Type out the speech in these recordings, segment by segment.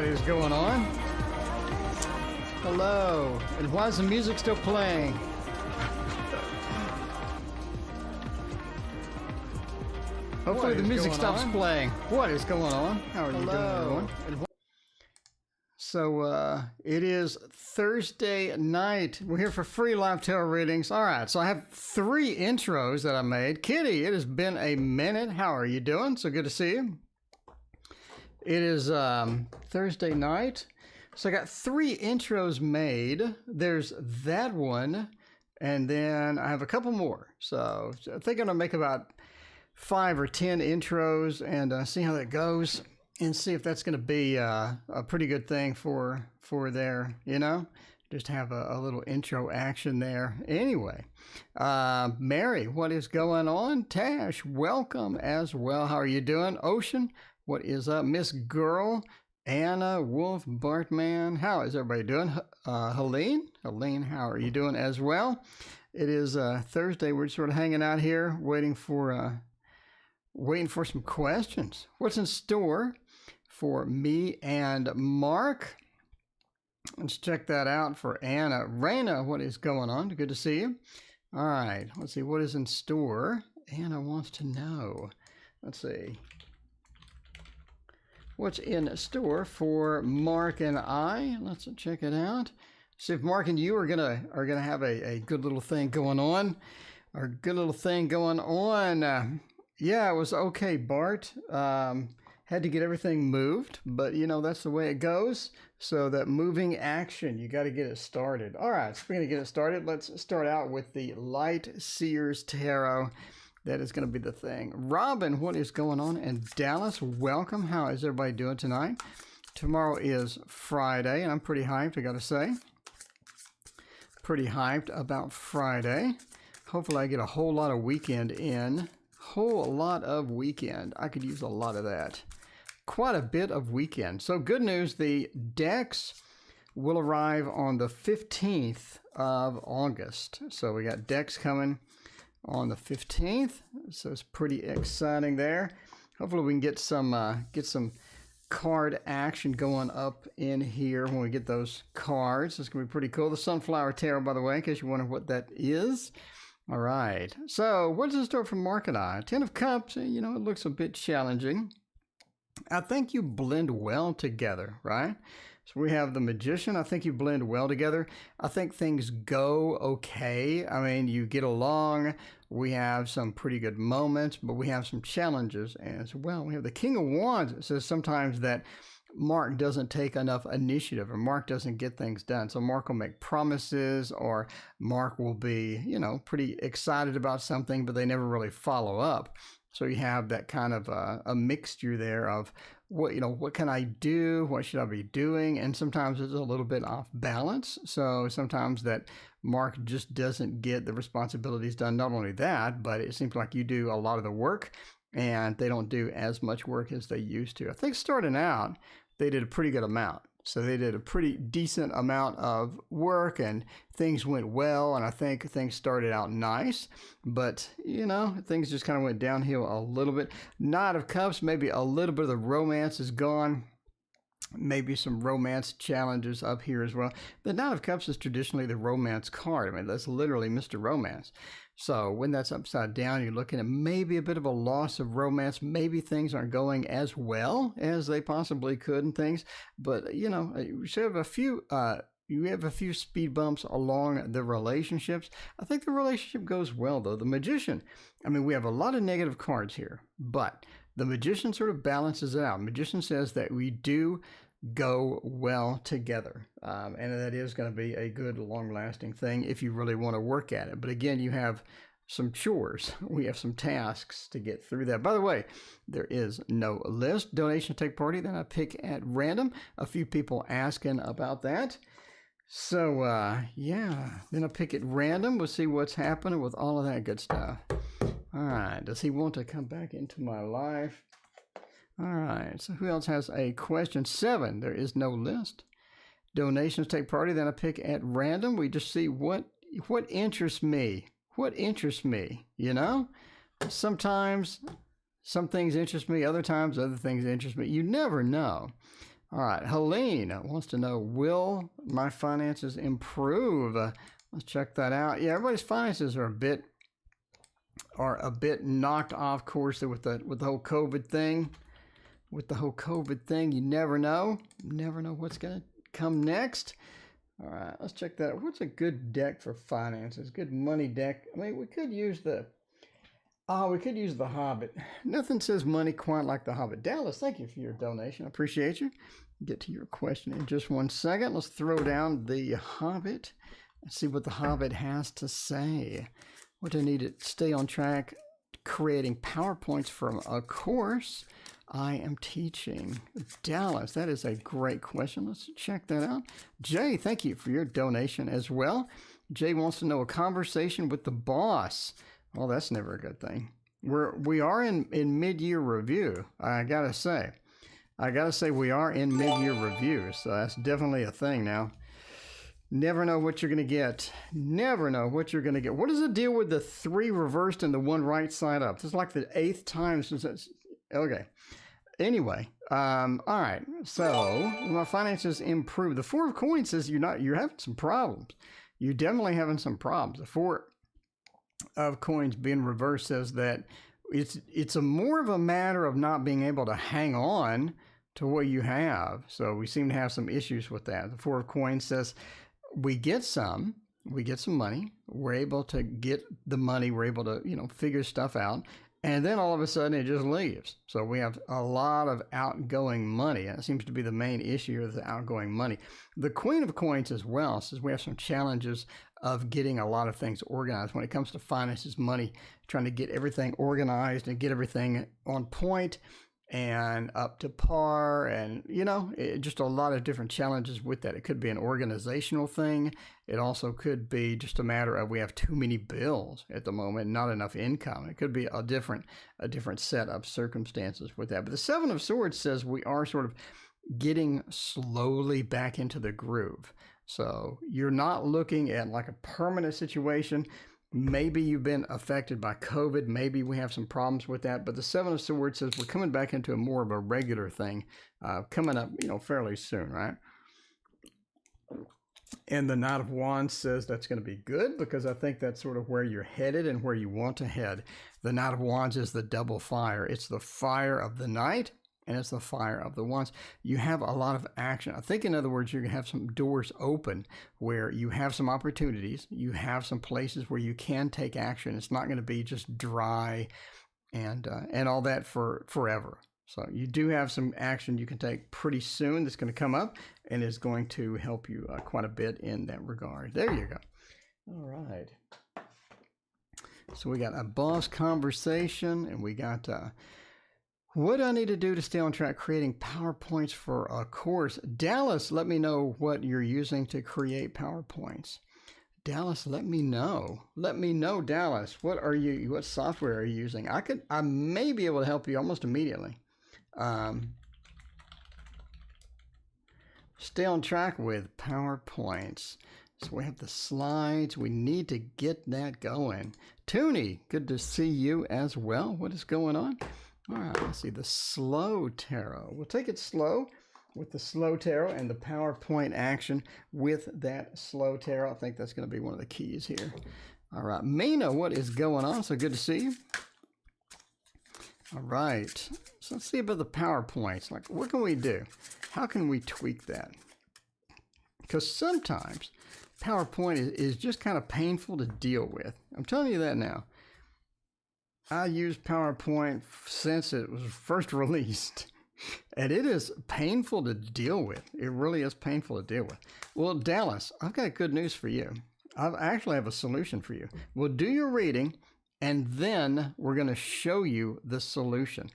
What is going on? Hello. And why is the music still playing? Hopefully the music stops playing. What is going on? How are you doing, everyone? So it is Thursday night. We're here for free live tarot readings. All right, so I have 3 intros that I made. Kitty, it has been a minute. How are you doing? So good to see you. It is Thursday night. So I got 3 intros made. There's that one, and then I have a couple more. So I think I'm gonna make about 5 or 10 intros and see how that goes, and see if that's gonna be a pretty good thing for there, you know, just have a little intro action there. Anyway, Mary, what is going on? Tash, welcome as well. How are you doing? Ocean, what is up? Miss Girl, Anna, Wolf, Bartman, how is everybody doing? Helene, how are you doing as well? It is Thursday. We're sort of hanging out here, waiting for some questions. What's in store for me and Mark? Let's check that out for Anna. Raina, what is going on? Good to see you. All right, let's see what is in store. Anna wants to know. Let's see. What's in store for Mark and I? Let's check it out. See if Mark and you are gonna have a good little thing going on. Our good little thing going on. Yeah, it was okay, Bart. Had to get everything moved, but you know, that's the way it goes. So that moving action, you got to get it started. All right, so we're going to get it started. Let's start out with the Light Seers Tarot. That is going to be the thing. Robin, what is going on? And Dallas, welcome. How is everybody doing tonight? Tomorrow is Friday, and I'm pretty hyped, I got to say. Pretty hyped about Friday. Hopefully I get a whole lot of weekend in. Whole lot of weekend. I could use a lot of that. Quite a bit of weekend. So good news, the decks will arrive on the 15th of August. So we got decks coming on the 15th. So it's pretty exciting there. Hopefully we can get some card action going up in here when we get those cards. It's going to be pretty cool. The Sunflower Tarot, by the way, in case you wonder what that is. All right, so what's in store for Mark and I? 10 of Cups, you know, it looks a bit challenging. I think you blend well together, right? So we have the Magician. I think you blend well together. I think things go okay. I mean, you get along. We have some pretty good moments, but we have some challenges as well. We have the King of Wands. It says sometimes that Mark doesn't take enough initiative, or Mark doesn't get things done. So Mark will make promises, or Mark will be, you know, pretty excited about something, but they never really follow up. So you have that kind of a mixture there of what can I do? What should I be doing? And sometimes it's a little bit off balance. So sometimes that Mark just doesn't get the responsibilities done. Not only that, but it seems like you do a lot of the work and they don't do as much work as they used to. I think starting out, they did a pretty good amount. So they did a pretty decent amount of work and things went well. And I think things started out nice, but you know, things just kind of went downhill a little bit. Knight of Cups, maybe a little bit of the romance is gone. Maybe some romance challenges up here as well. The Knight of Cups is traditionally the romance card. I mean, that's literally Mr. Romance. So when that's upside down, you're looking at maybe a bit of a loss of romance. Maybe things aren't going as well as they possibly could and things. But, you know, you have a few speed bumps along the relationships. I think the relationship goes well, though. The Magician, I mean, we have a lot of negative cards here, but the Magician sort of balances it out. Magician says that we do go well together. And that is going to be a good long-lasting thing if you really want to work at it. But again, you have some chores. We have some tasks to get through that. By the way, there is no list. Donation take party that I pick at random. A few people asking about that. So, yeah, then I pick at random. We'll see what's happening with all of that good stuff. All right. Does he want to come back into my life? All right, so who else has a question? 7, there is no list. Donations take party, then I pick at random. We just see what interests me. What interests me, you know? Sometimes some things interest me, other times other things interest me. You never know. All right, Helene wants to know, will my finances improve? Let's check that out. Yeah, everybody's finances are a bit knocked off course with the whole COVID thing. With the whole COVID thing, you never know. Never know what's going to come next. All right, let's check that out. What's a good deck for finances? Good money deck. I mean, we could use the Hobbit. Nothing says money quite like the Hobbit. Dallas, thank you for your donation. I appreciate you. Get to your question in just one second. Let's throw down the Hobbit and see what the Hobbit has to say. What do I need to stay on track? Creating PowerPoints from a course I am teaching. Dallas, that is a great question. Let's check that out. Jay, thank you for your donation as well. Jay wants to know, a conversation with the boss. Well, that's never a good thing. We are in mid-year review. I gotta say we are in mid-year review, so that's definitely a thing now. Never know what you're gonna get. Never know what you're gonna get. What is the deal with the 3 reversed and the 1 right side up? This is like the 8th time since it's okay. Anyway, all right. So my finances improve. The 4 of coins says you're having some problems. You're definitely having some problems. The 4 of coins being reversed says that it's more of a matter of not being able to hang on to what you have. So we seem to have some issues with that. The 4 of coins says we get some money. We're able to get the money. We're able to, figure stuff out. And then all of a sudden it just leaves. So we have a lot of outgoing money. That seems to be the main issue, is the outgoing money. The Queen of Coins as well says we have some challenges of getting a lot of things organized. When it comes to finances, money, trying to get everything organized and get everything on point and up to par, and just a lot of different challenges with that. It could be an organizational thing. It also could be just a matter of we have too many bills at the moment, not enough income. It could be a different set of circumstances with that. But the 7 of Swords says we are sort of getting slowly back into the groove. So you're not looking at like a permanent situation. Maybe you've been affected by COVID. Maybe we have some problems with that. But the 7 of Swords says we're coming back into more of a regular thing coming up, fairly soon, right? And the Knight of Wands says that's going to be good, because I think that's sort of where you're headed and where you want to head. The Knight of Wands is the double fire. It's the fire of the Knight, and it's the fire of the Wands. You have a lot of action. I think, in other words, you're going to have some doors open where you have some opportunities. You have some places where you can take action. It's not going to be just dry and all that for forever. So you do have some action you can take pretty soon that's going to come up and is going to help you quite a bit in that regard. There you go. All right. So we got a boss conversation, and we got... what do I need to do to stay on track creating PowerPoints for a course? Dallas, let me know what you're using to create PowerPoints. Dallas, let me know. Let me know, Dallas. What software are you using? I may be able to help you almost immediately. Stay on track with PowerPoints. So we have the slides. We need to get that going. Toonie, good to see you as well. What is going on? All right, let's see, the slow tarot. We'll take it slow with the slow tarot and the PowerPoint action with that slow tarot. I think that's going to be one of the keys here. All right, Mina, what is going on? So good to see you. All right, so let's see about the PowerPoints. Like, what can we do? How can we tweak that? Because sometimes PowerPoint is just kind of painful to deal with. I'm telling you that now. I used PowerPoint since it was first released, and it is painful to deal with. It really is painful to deal with. Well, Dallas, I've got good news for you. I actually have a solution for you. We'll do your reading, and then we're going to show you the solution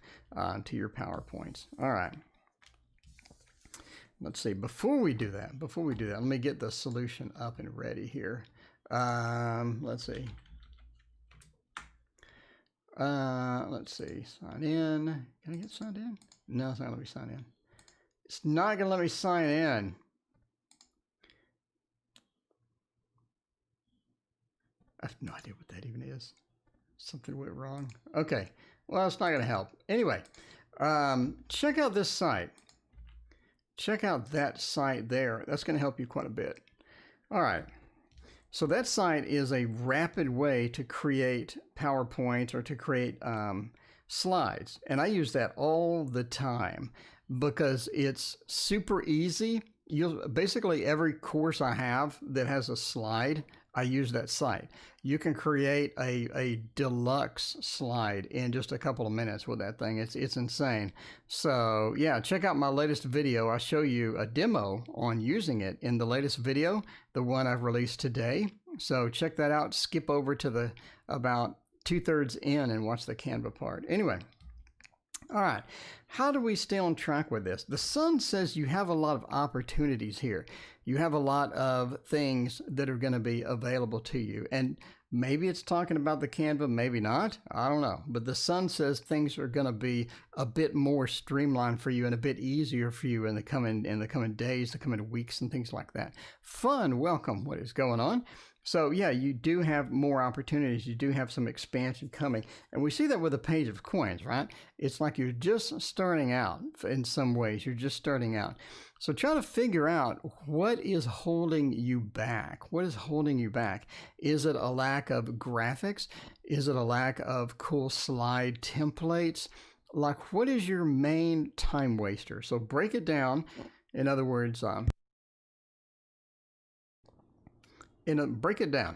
to your PowerPoints. All right. Let's see. Before we do that, let me get the solution up and ready here. Let's see. Let's see, sign in. Can I get signed in? No, it's not going to let me sign in. It's not going to let me sign in. I have no idea what that even is. Something went wrong. Okay, well, it's not going to help. Anyway, check out this site. check out that site there. That's going to help you quite a bit. All right. So that site is a rapid way to create PowerPoint or to create slides. And I use that all the time because it's super easy. Basically every course I have that has a slide, I use that site. You can create a deluxe slide in just a couple of minutes with that thing. It's insane. So yeah, check out my latest video. I'll show you a demo on using it in the latest video, the one I've released today. So check that out. Skip over to the about 2/3 in and watch the Canva part. Anyway. All right, how do we stay on track with this? The sun says you have a lot of opportunities here. You have a lot of things that are going to be available to you. And maybe it's talking about the Canva, maybe not. I don't know. But the sun says things are going to be a bit more streamlined for you and a bit easier for you in the coming days, the coming weeks and things like that. Fun, welcome, what is going on? So yeah, you do have more opportunities. You do have some expansion coming. And we see that with a page of coins, right? It's like you're just starting out in some ways. You're just starting out. So try to figure out what is holding you back. What is holding you back? Is it a lack of graphics? Is it a lack of cool slide templates? Like, what is your main time waster? So break it down. In other words, break it down.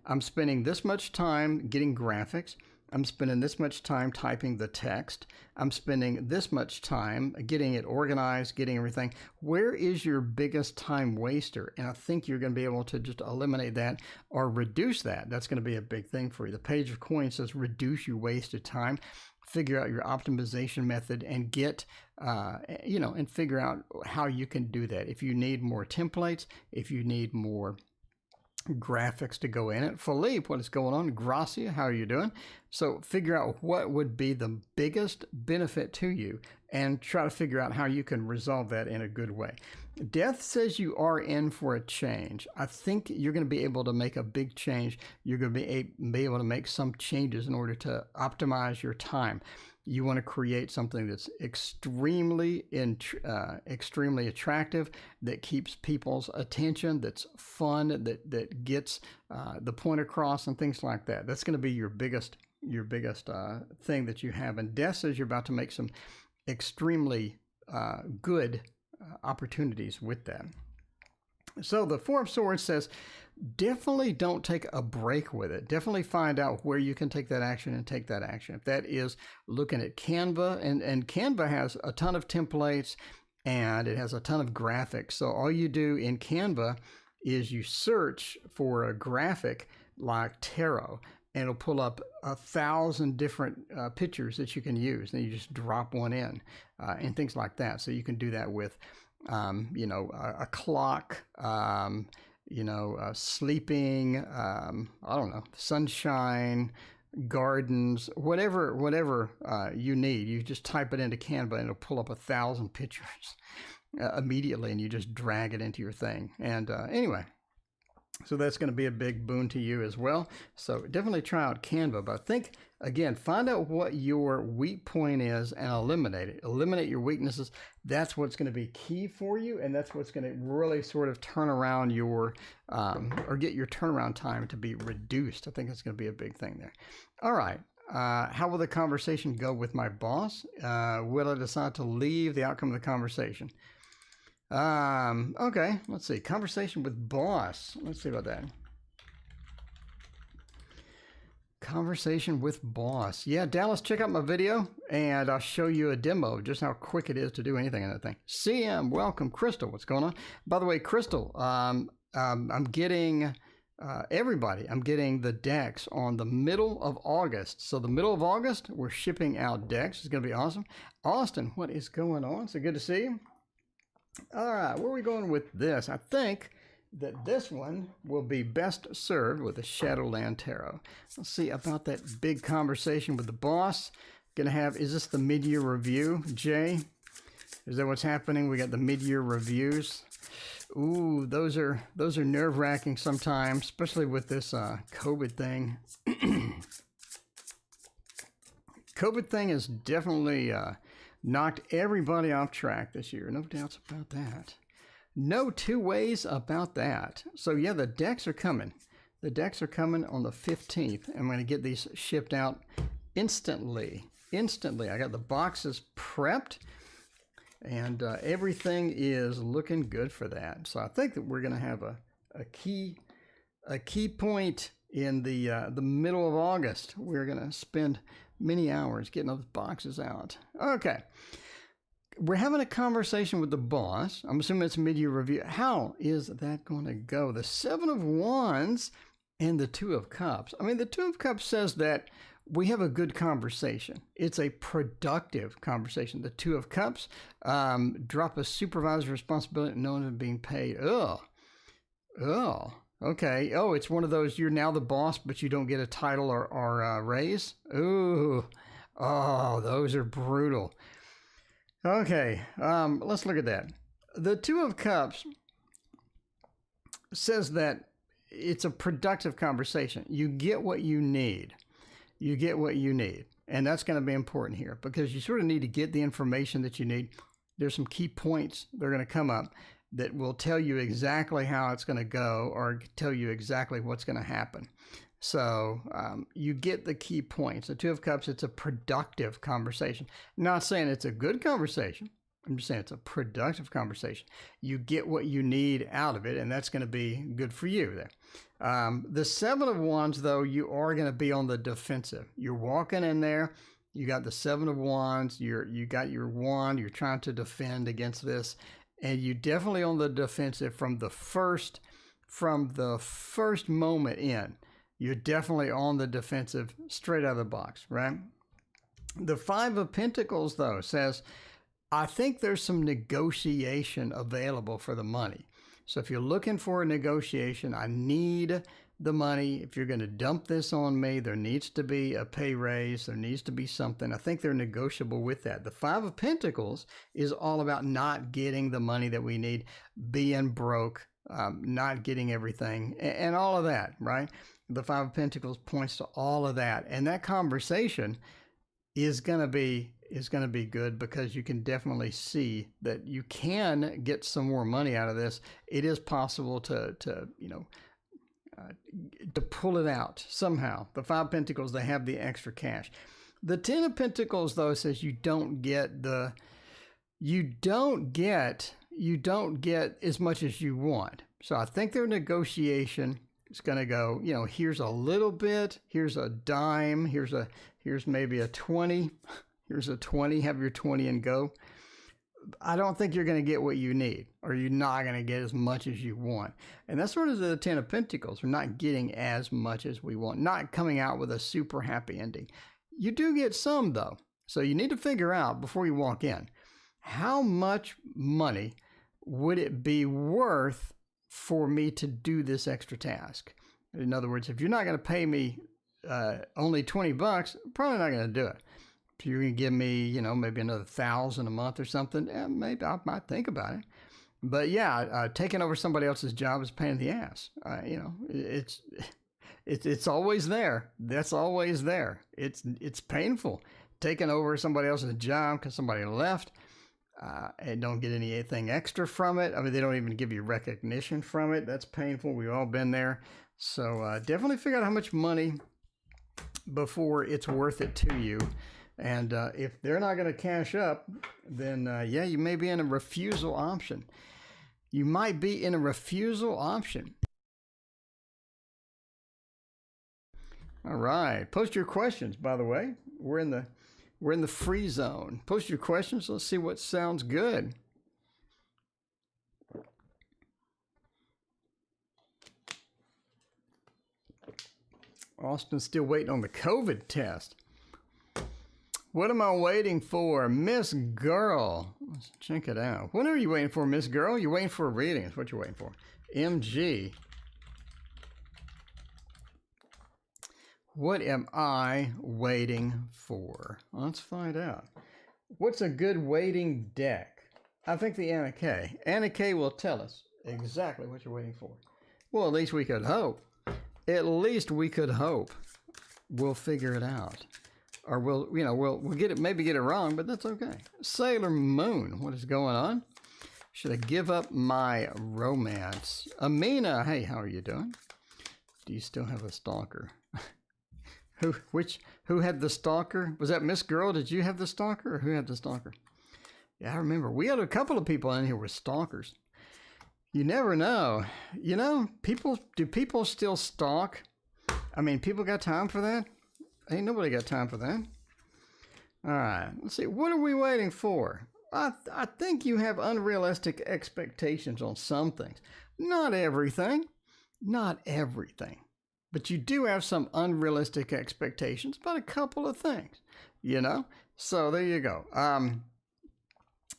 I'm spending this much time getting graphics. I'm spending this much time typing the text. I'm spending this much time getting it organized, getting everything. Where is your biggest time waster? And I think you're going to be able to just eliminate that or reduce that. That's going to be a big thing for you. The page of coins says reduce your wasted time. Figure out your optimization method and get, and figure out how you can do that. If you need more templates, if you need more graphics to go in it. Philippe, what is going on? Gracia, how are you doing? So figure out what would be the biggest benefit to you and try to figure out how you can resolve that in a good way. Death says you are in for a change. I think you're going to be able to make a big change. You're going to be able to make some changes in order to optimize your time. You want to create something that's extremely attractive, that keeps people's attention, that's fun, that gets the point across and things like that. That's going to be your biggest thing that you have. And Death says you're about to make some extremely good opportunities with that. So the Four of Swords says, definitely don't take a break with it. Definitely find out where you can take that action and take that action. If that is looking at Canva, and Canva has a ton of templates and it has a ton of graphics. So all you do in Canva is you search for a graphic like tarot, and it'll pull up 1,000 different pictures that you can use. And you just drop one in and things like that. So you can do that with, a clock, sleeping, I don't know, sunshine, gardens, whatever you need. You just type it into Canva and it'll pull up 1,000 pictures immediately, and you just drag it into your thing. And anyway, so that's going to be a big boon to you as well. So definitely try out Canva, but think again, find out what your weak point is and eliminate it. Eliminate your weaknesses. That's what's going to be key for you, and that's what's going to really sort of turn around your or get your turnaround time to be reduced. I think that's going to be a big thing there. All right. How will the conversation go with my boss? Will I decide to leave? The outcome of the conversation. Okay, let's see. Conversation with boss. Let's see about that. Conversation with boss. Yeah, Dallas, check out my video and I'll show you a demo of just how quick it is to do anything in that thing. CM, welcome. Crystal, what's going on? By the way, Crystal, I'm getting everybody. I'm getting the decks on the middle of August. So the middle of August, we're shipping out decks. It's going to be awesome. Austin, what is going on? So good to see you. All right, where are we going with this? I think that this one will be best served with the Shadowland Tarot. Let's see about that big conversation with the boss. Gonna have, is this the mid-year review, Jay? Is that what's happening? We got the mid-year reviews. Ooh, those are nerve-wracking sometimes, especially with this COVID thing. COVID thing is definitely knocked everybody off track this year. No doubts about that. No two ways about that. So yeah, the decks are coming. The decks are coming on the 15th. I'm going to get these shipped out instantly. Instantly. I got the boxes prepped, and everything is looking good for that. So I think that we're going to have a key point in the middle of August. We're going to spend many hours getting those boxes out. Okay. We're having a conversation with the boss. I'm assuming it's a mid-year review. How is that going to go? The Seven of Wands and the Two of Cups. I mean, the Two of Cups says that we have a good conversation. It's a productive conversation. The Two of Cups, drop a supervisor's responsibility, no one is being paid. Ugh. Okay. Oh, it's one of those, you're now the boss, but you don't get a title or a raise. Ooh. Oh, those are brutal. Okay, let's look at that. The Two of Cups says that it's a productive conversation. You get what you need. You get what you need. And that's going to be important here because you sort of need to get the information that you need. There's some key points that are going to come up that will tell you exactly how it's going to go or tell you exactly what's going to happen. So you get the key points. The Two of Cups, it's a productive conversation. Not saying it's a good conversation. I'm just saying it's a productive conversation. You get what you need out of it, and that's going to be good for you there. The Seven of Wands, though, you are going to be on the defensive. You're walking in there. You got the Seven of Wands. You got your wand. You're trying to defend against this, and you definitely on the defensive from the first moment in. You're definitely on the defensive straight out of the box, right? The Five of Pentacles, though, says, I think there's some negotiation available for the money. So if you're looking for a negotiation, I need the money. If you're going to dump this on me, there needs to be a pay raise. There needs to be something. I think they're negotiable with that. The Five of Pentacles is all about not getting the money that we need, being broke, not getting everything, and all of that, right? The Five of Pentacles points to all of that. And that conversation is going to be good because you can definitely see that you can get some more money out of this. It is possible to pull it out somehow. The Five of Pentacles, they have the extra cash. The Ten of Pentacles, though, says you don't get as much as you want. So I think their negotiation is going to go, here's a little bit, here's a dime, here's maybe a 20, here's a 20, have your 20 and go. I don't think you're going to get what you need, or you're not going to get as much as you want. And that's sort of the Ten of Pentacles. We're not getting as much as we want, not coming out with a super happy ending. You do get some, though. So you need to figure out before you walk in, how much money would it be worth for me to do this extra task? In other words, if you're not going to pay me only $20, I'm probably not going to do it. If you're going to give me, maybe another $1,000 a month or something, maybe I might think about it. But yeah, taking over somebody else's job is a pain in the ass. It's always there. That's always there. It's painful taking over somebody else's job because somebody left. And don't get anything extra from it. I mean, they don't even give you recognition from it. That's painful. We've all been there. So definitely figure out how much money before it's worth it to you. And if they're not going to cash up, then yeah, you may be in a refusal option. You might be in a refusal option. All right. Post your questions, by the way. We're in the free zone. Post your questions. Let's see what sounds good. Austin's still waiting on the COVID test. What am I waiting for? Miss Girl. Let's check it out. What are you waiting for, Miss Girl? You're waiting for a reading. That's what you're waiting for. MG. What am I waiting for? Let's find out. What's a good waiting deck? I think the Anna K. Anna K will tell us exactly what you're waiting for. Well, at least we could hope. At least we could hope. We'll figure it out. or we'll get it, maybe get it wrong, but that's okay. Sailor Moon, what is going on? Should I give up my romance? Amina, hey, how are you doing? Do you still have a stalker? Who had the stalker? Was that Miss Girl? Did you have the stalker, or who had the stalker? Yeah, I remember. We had a couple of people in here with stalkers. You never know. You know, do people still stalk? I mean, people got time for that? Ain't nobody got time for that. All right, let's see. What are we waiting for? I think you have unrealistic expectations on some things. Not everything. Not everything. But you do have some unrealistic expectations about a couple of things, you know? So there you go.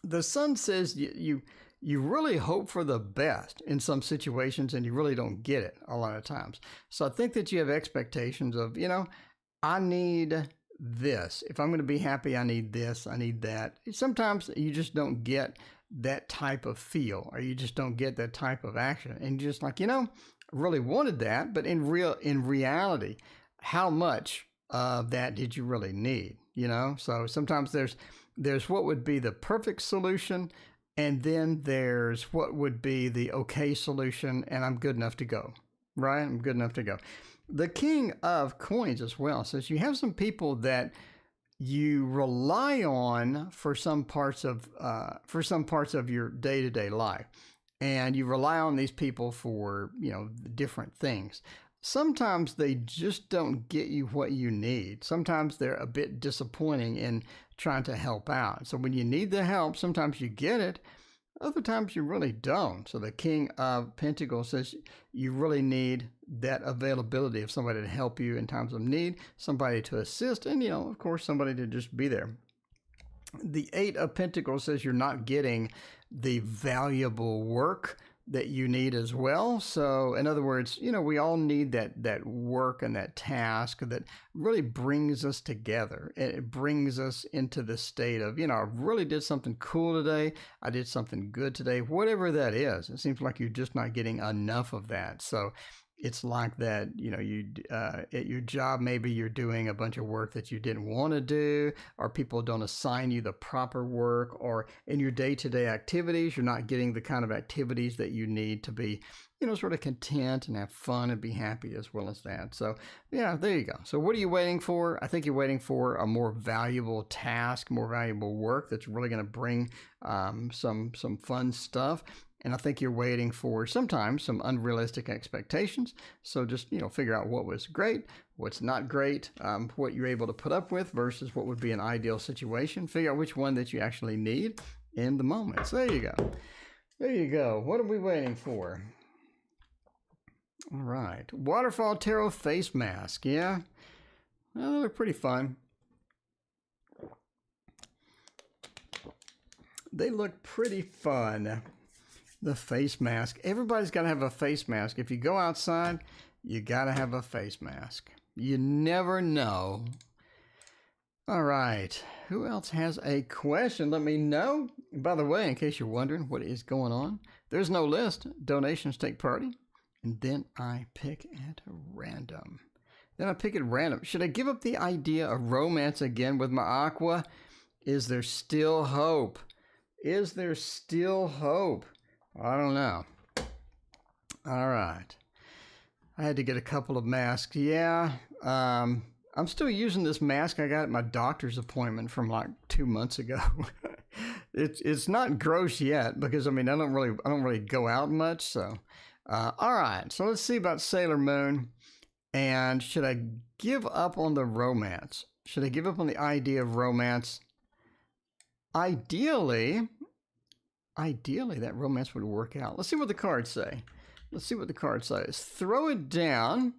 The sun says you really hope for the best in some situations, and you really don't get it a lot of times. So I think that you have expectations of, you know, I need this. If I'm going to be happy, I need this, I need that. Sometimes you just don't get that type of feel, or you just don't get that type of action. And you're just like, you know, I really wanted that, but in reality, how much of that did you really need? You know, so sometimes there's what would be the perfect solution, and then there's what would be the okay solution, and I'm good enough to go, right? I'm good enough to go. The King of Coins as well says you have some people that you rely on for some parts of your day-to-day life, and you rely on these people for, you know, different things. Sometimes they just don't get you what you need. Sometimes they're a bit disappointing in trying to help out. So when you need the help, sometimes you get it. Other times you really don't. So the King of Pentacles says you really need that availability of somebody to help you in times of need, somebody to assist, and, you know, of course, somebody to just be there. The Eight of Pentacles says you're not getting the valuable work that you need as well. So in other words, you know, we all need that work and that task that really brings us together. It brings us into the state of, you know, I really did something cool today. I did something good today, whatever that is. It seems like you're just not getting enough of that. So it's like that, you know, you at your job, maybe you're doing a bunch of work that you didn't want to do, or people don't assign you the proper work, or in your day-to-day activities, you're not getting the kind of activities that you need to be, you know, sort of content and have fun and be happy as well as that. So yeah, there you go. So what are you waiting for? I think you're waiting for a more valuable task, more valuable work that's really going to bring some fun stuff. And I think you're waiting for sometimes some unrealistic expectations. So just, you know, figure out what was great, what's not great, what you're able to put up with versus what would be an ideal situation. Figure out which one that you actually need in the moment. So there you go. There you go. What are we waiting for? All right. Waterfall Tarot face mask. Yeah. Well, they're pretty fun. They look pretty fun. The face mask. Everybody's got to have a face mask. If you go outside, you got to have a face mask. You never know. All right. Who else has a question? Let me know. By the way, in case you're wondering what is going on, there's no list. Donations take priority. And then I pick at random. Should I give up the idea of romance again with my aqua? Is there still hope? Is there still hope? I don't know. All right. I had to get a couple of masks. Yeah. I'm still using this mask I got at my doctor's appointment from like 2 months ago. It's not gross yet because, I mean, I don't really go out much. So, all right. So let's see about Sailor Moon. And should I give up on the romance? Should I give up on the idea of romance? Ideally, that romance would work out. Let's see what the cards say. Let's see what the card says. Throw it down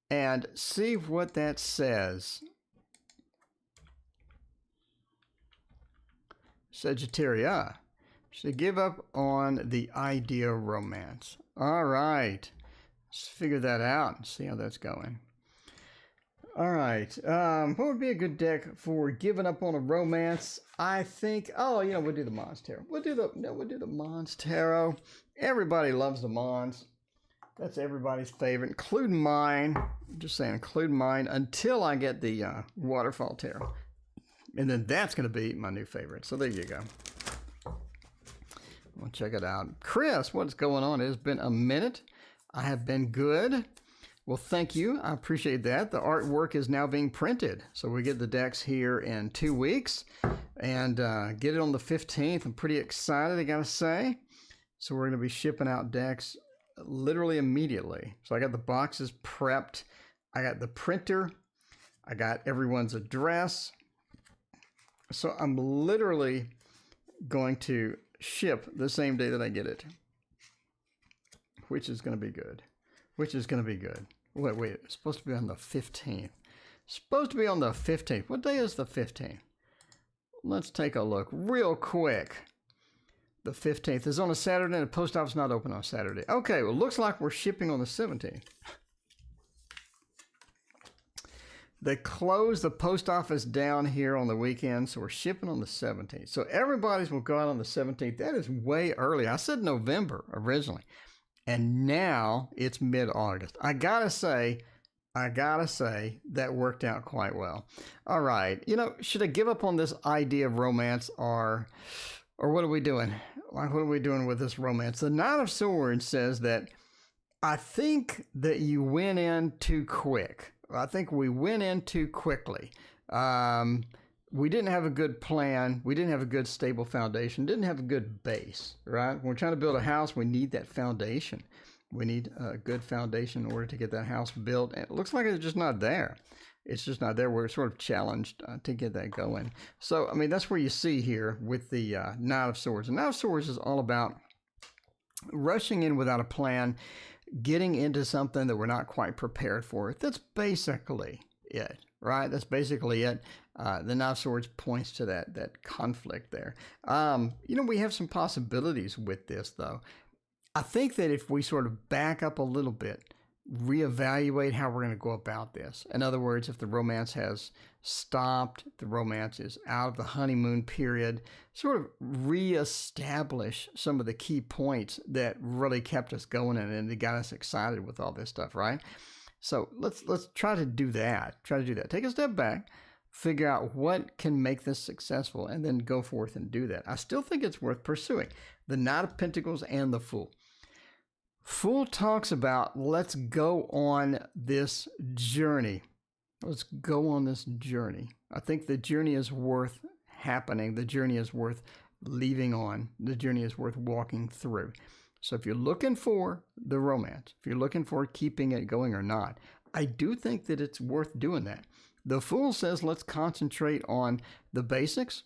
and see what that says. Sagittarius. Should give up on the idea of romance. All right. Let's figure that out and see how that's going. All right. What would be a good deck for giving up on a romance? I think, we'll do the Mons Tarot. We'll do the Mons Tarot. Everybody loves the Mons. That's everybody's favorite, including mine. I'm just saying, include mine until I get the Waterfall Tarot. And then that's going to be my new favorite. So there you go. We'll check it out. Chris, what's going on? It has been a minute. I have been good. Well, thank you. I appreciate that. The artwork is now being printed. So we get the decks here in 2 weeks and get it on the 15th. I'm pretty excited, I got to say. So we're going to be shipping out decks literally immediately. So I got the boxes prepped. I got the printer. I got everyone's address. So I'm literally going to ship the same day that I get it, which is going to be good. Which is going to be good. Wait, it's supposed to be on the 15th. It's supposed to be on the 15th. What day is the 15th? Let's take a look real quick. The 15th is on a Saturday and the post office is not open on Saturday. Okay, well, looks like we're shipping on the 17th. They close the post office down here on the weekend, so we're shipping on the 17th. So everybody's will go out on the 17th. That is way early. I said November originally, and now it's mid-August. I gotta say, that worked out quite well. All right, should I give up on this idea of romance, or what are we doing? Like, what are we doing with this romance? The Knight of Swords says that I think that you went in too quick. I think we went in too quickly. We didn't have a good plan. We didn't have a good stable foundation. Didn't have a good base, right? When we're trying to build a house, we need that foundation. We need a good foundation in order to get that house built. And it looks like it's just not there. It's just not there. We're sort of challenged to get that going. So, I mean, that's where you see here with the Knight of Swords. The Knight of Swords is all about rushing in without a plan, getting into something that we're not quite prepared for. That's basically it, right? That's basically it. The Knight of Swords points to that conflict there. We have some possibilities with this, though. I think that if we sort of back up a little bit, reevaluate how we're going to go about this. In other words, if the romance has stopped, the romance is out of the honeymoon period, sort of reestablish some of the key points that really kept us going and got us excited with all this stuff, right? So let's try to do that. Take a step back, figure out what can make this successful, and then go forth and do that. I still think it's worth pursuing. The Knight of Pentacles and the Fool. Fool talks about, let's go on this journey. Let's go on this journey. I think the journey is worth happening. The journey is worth leaving on. The journey is worth walking through. So if you're looking for the romance, if you're looking for keeping it going or not, I do think that it's worth doing that. The Fool says, let's concentrate on the basics.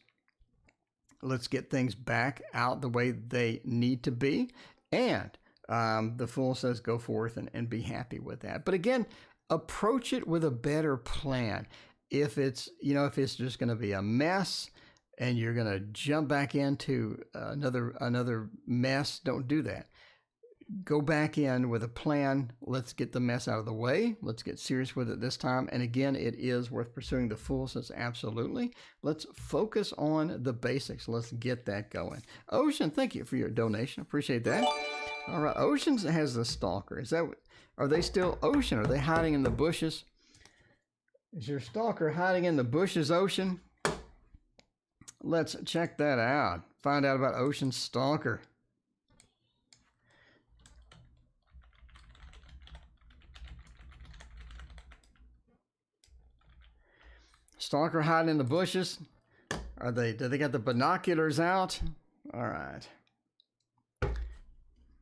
Let's get things back out the way they need to be. And the Fool says, go forth and be happy with that. But again, approach it with a better plan. If it's just going to be a mess and you're going to jump back into another mess, don't do that. Go back in with a plan. Let's get the mess out of the way. Let's get serious with it this time. And again, it is worth pursuing. The Fool says, absolutely. Let's focus on the basics. Let's get that going. Ocean, thank you for your donation. Appreciate that. All right, Ocean has the Stalker. Are they still Ocean? Are they hiding in the bushes? Is your Stalker hiding in the bushes, Ocean? Let's check that out. Find out about Ocean's Stalker. Stalker hiding in the bushes. Do they got the binoculars out? All right.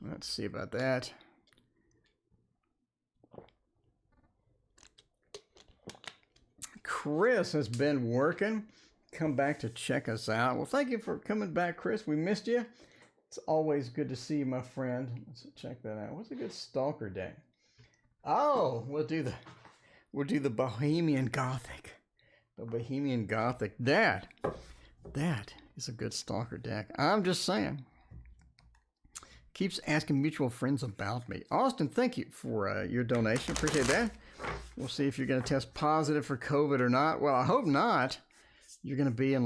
Let's see about that. Chris has been working. Come back to check us out. Well, thank you for coming back, Chris. We missed you. It's always good to see you, my friend. Let's check that out. What's a good Stalker day? Oh, we'll do the Bohemian Gothic. The Bohemian Gothic. That is a good Stalker deck. I'm just saying. Keeps asking mutual friends about me. Austin, thank you for your donation. Appreciate that. We'll see if you're going to test positive for COVID or not. Well, I hope not. You're going to be in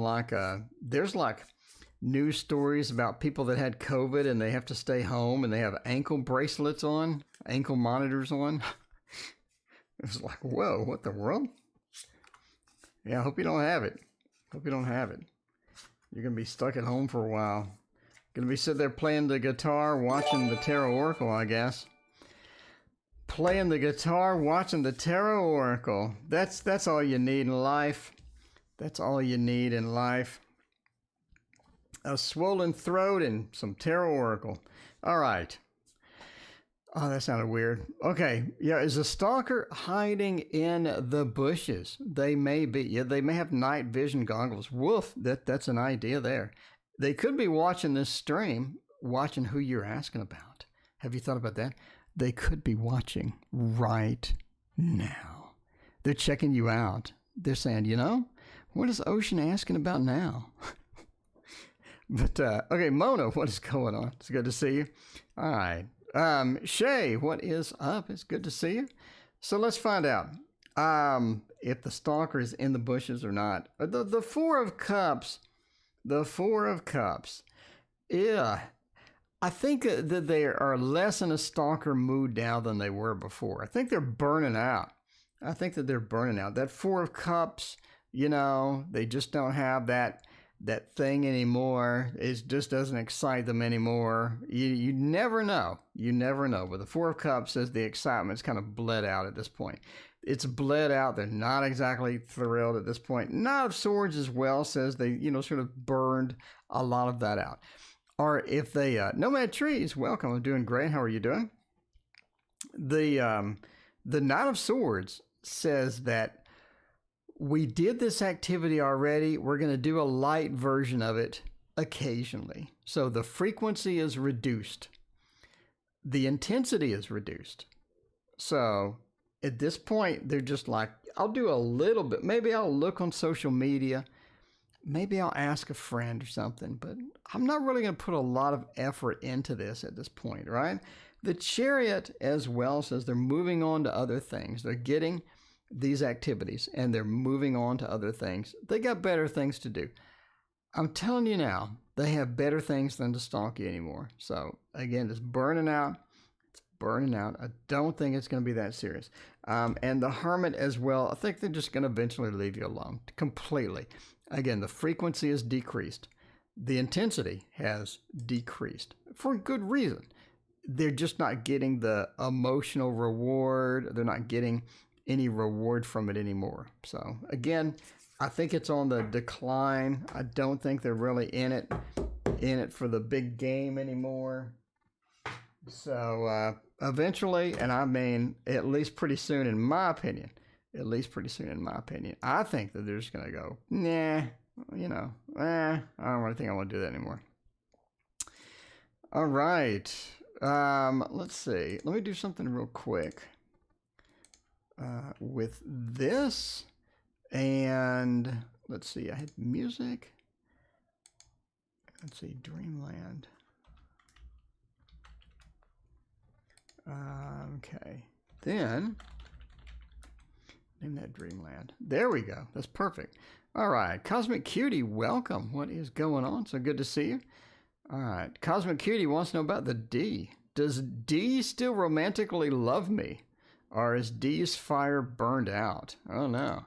there's news stories about people that had COVID and they have to stay home and they have ankle bracelets on, ankle monitors on. It was like, whoa, what the world? Yeah, I hope you don't have it. Hope you don't have it. You're going to be stuck at home for a while. Going to be sitting there playing the guitar, watching the Tarot Oracle, I guess. Playing the guitar, watching the Tarot Oracle. That's all you need in life. That's all you need in life. A swollen throat and some Tarot Oracle. All right. Oh, that sounded weird. Okay. Yeah, is a stalker hiding in the bushes? They may be. Yeah, they may have night vision goggles. Woof, that's an idea there. They could be watching this stream, watching who you're asking about. Have you thought about that? They could be watching right now. They're checking you out. They're saying, you know, what is Ocean asking about now? But, okay, Mona, what is going on? It's good to see you. All right. Shay, what is up? It's good to see you. So let's find out if the stalker is in the bushes or not. The Four of Cups. The Four of Cups. Yeah. I think that they are less in a stalker mood now than they were before. I think they're burning out. I think that they're burning out. That Four of Cups, you know, they just don't have that thing anymore. It just doesn't excite them anymore. You never know. You never know. But the Four of Cups says the excitement's kind of bled out at this point. It's bled out. They're not exactly thrilled at this point. Knight of Swords as well says they, you know, sort of burned a lot of that out. Or if they, Nomad Trees, welcome. I'm doing great. How are you doing? The Knight of Swords says that we did this activity already. We're going to do a light version of it occasionally. So the frequency is reduced. The intensity is reduced. So at this point, they're just like, I'll do a little bit. Maybe I'll look on social media. Maybe I'll ask a friend or something, but I'm not really going to put a lot of effort into this at this point, right? The Chariot as well says they're moving on to other things. They're getting these activities and they're moving on to other things. They got better things to do. I'm telling you now, they have better things than to stalk you anymore. So again, it's burning out. It's burning out. I don't think it's going to be that serious. And the Hermit as well, I think they're just going to eventually leave you alone completely. Again, the frequency is decreased. The intensity has decreased for good reason. They're just not getting the emotional reward. They're not getting any reward from it anymore. So again, I think it's on the decline. I don't think they're really in it for the big game anymore. So eventually, and I mean at least pretty soon in my opinion, I think that they're just going to go, nah, you know, I don't really think I want to do that anymore. All right. Let's see. Let me do something real quick with this. And let's see. I had music. Let's see. Dreamland. Okay. Then name that Dreamland. There we go. That's perfect. All right. Cosmic Cutie, welcome. What is going on? So good to see you. All right. Cosmic Cutie wants to know about the D. Does D still romantically love me? Or is D's fire burned out? Oh, no.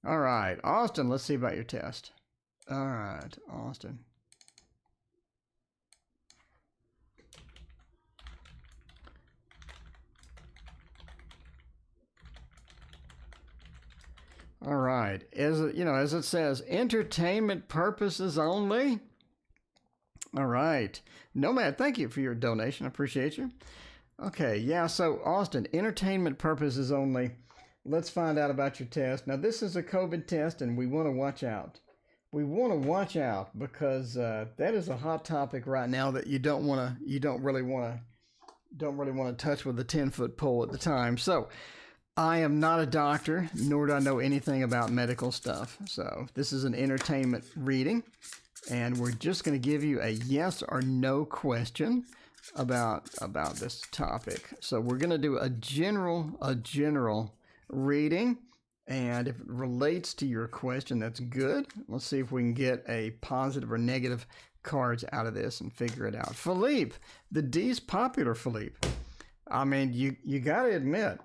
All right. Austin, let's see about your test. All right. Austin. All right. As you know, as it says, entertainment purposes only. All right. Nomad, thank you for your donation. I appreciate you. Okay, yeah, so Austin, entertainment purposes only. Let's find out about your test. Now, this is a COVID test, and we want to watch out. We want to watch out because that is a hot topic right now that you don't really want to touch with a 10-foot pole at the time. So, I am not a doctor, nor do I know anything about medical stuff. So, this is an entertainment reading, and we're just going to give you a yes or no question about this topic. So we're going to do a general reading, and if it relates to your question, that's good. Let's see if we can get a positive or negative cards out of this and figure it out. Philippe, the D's popular, Philippe. I mean, you got to admit,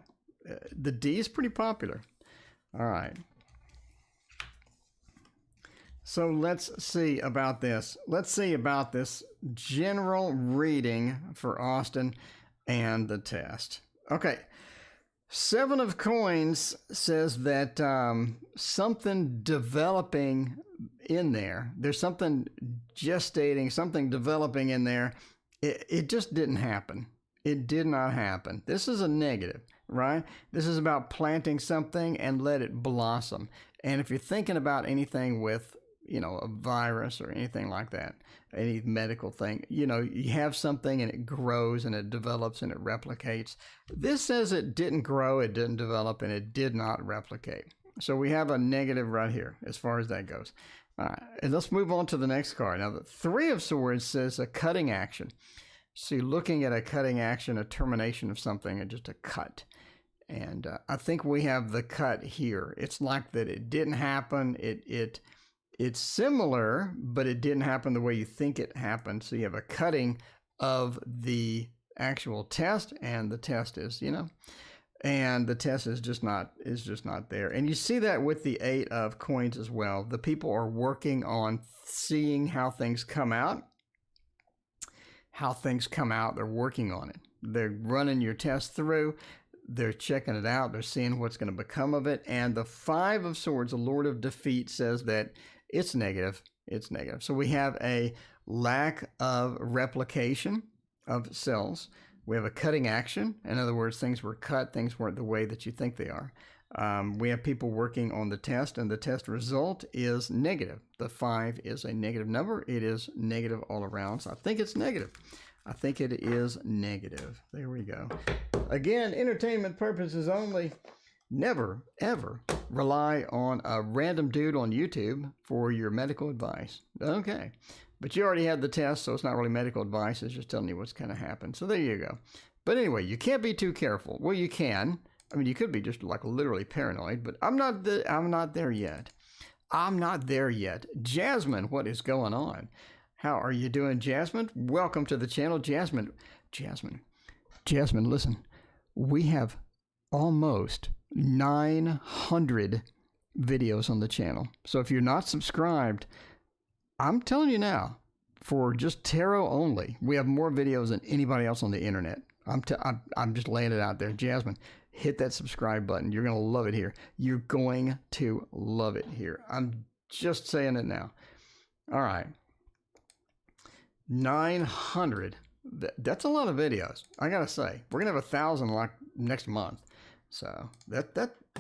the D is pretty popular. All right. So let's see about this. Let's see about this general reading for Austin and the test. Okay. 7 of coins says that something developing in there. There's something gestating, something developing in there. It just didn't happen. It did not happen. This is a negative, right? This is about planting something and let it blossom. And if you're thinking about anything with, you know, a virus or anything like that, any medical thing, you know, you have something and it grows and it develops and it replicates. This says it didn't grow, it didn't develop, and it did not replicate. So we have a negative right here as far as that goes. All right, and let's move on to the next card. Now, the 3 of Swords says a cutting action. So you're looking at a cutting action, a termination of something, and just a cut. And I think we have the cut here. It's like that it didn't happen. It's similar, but it didn't happen the way you think it happened. So you have a cutting of the actual test, and the test is, you know, and the test is just not there. And you see that with the 8 of coins as well. The people are working on seeing how things come out. They're working on it. They're running your test through. They're checking it out. They're seeing what's going to become of it. And the 5 of Swords, the Lord of Defeat, says that it's negative. It's negative. So we have a lack of replication of cells. We have a cutting action. In other words, things were cut. Things weren't the way that you think they are. We have people working on the test, and the test result is negative. The 5 is a negative number. It is negative all around. So I think it's negative. I think it is negative. There we go. Again, entertainment purposes only. Never, ever rely on a random dude on YouTube for your medical advice. Okay. But you already had the test, so it's not really medical advice. It's just telling you what's going to happen. So there you go. But anyway, you can't be too careful. Well, you can. I mean, you could be just like literally paranoid, but I'm not there yet. I'm not there yet. Jasmine, what is going on? How are you doing, Jasmine? Welcome to the channel, Jasmine. Jasmine, listen. We have almost 900 videos on the channel. So if you're not subscribed, I'm telling you now, for just tarot only, we have more videos than anybody else on the internet. I'm just laying it out there. Jasmine, hit that subscribe button. You're going to love it here. You're going to love it here. I'm just saying it now. All right. 900. That's a lot of videos. I got to say, we're going to have 1,000 like next month. So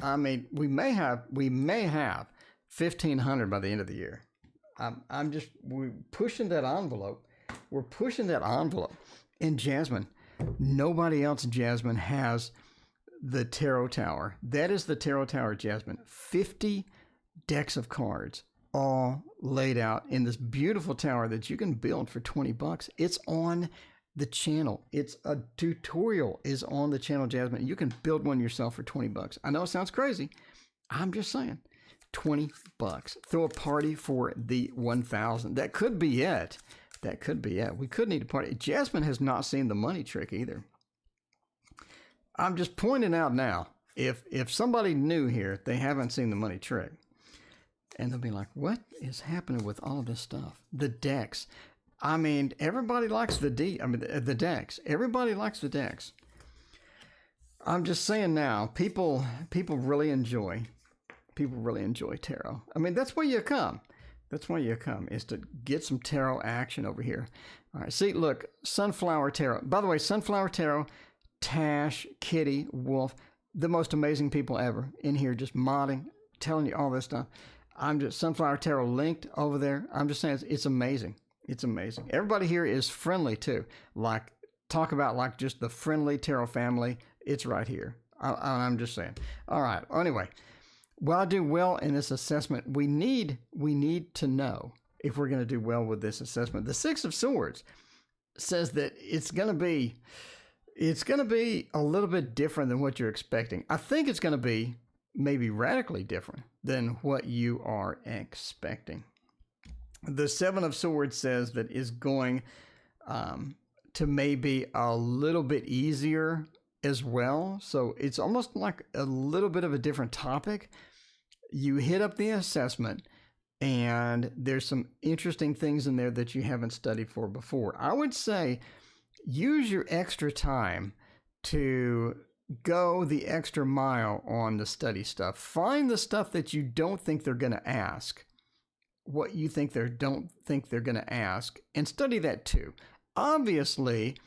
I mean, we may have 1,500 by the end of the year. We're pushing that envelope. We're pushing that envelope. And Jasmine, nobody else, Jasmine, has the Tarot Tower. That is the Tarot Tower, Jasmine. 50 decks of cards all laid out in this beautiful tower that you can build for 20 bucks. It's on the channel. It's a tutorial is on the channel, Jasmine. You can build one yourself for 20 bucks. I know it sounds crazy. I'm just saying. 20 bucks. Throw a party for the 1,000. That could be it. That could be it. We could need a party. Jasmine has not seen the money trick either. I'm just pointing out now, if somebody new here, they haven't seen the money trick. And they'll be like, what is happening with all of this stuff? The decks. I mean, everybody likes the decks. Everybody likes the decks. I'm just saying now, people really enjoy tarot. I mean, that's where you come. That's why you come, is to get some tarot action over here. All right, see, look, Sunflower Tarot. By the way, Sunflower Tarot, Tash, Kitty, Wolf, the most amazing people ever in here, just modding, telling you all this stuff. I'm just, Sunflower Tarot linked over there. I'm just saying, it's amazing. It's amazing. Everybody here is friendly too. Like, talk about like just the friendly tarot family. It's right here. I'm just saying. All right. Anyway, will I do well in this assessment? We need to know if we're going to do well with this assessment. The 6 of Swords says that it's going to be a little bit different than what you're expecting. I think it's going to be maybe radically different than what you are expecting. The Seven of Swords says that is going to maybe a little bit easier as well. So it's almost like a little bit of a different topic. You hit up the assessment, and there's some interesting things in there that you haven't studied for before. I would say use your extra time to go the extra mile on the study stuff. Find the stuff that you don't think they're going to ask, what you think they don't think they're going to ask, and study that too. Obviously,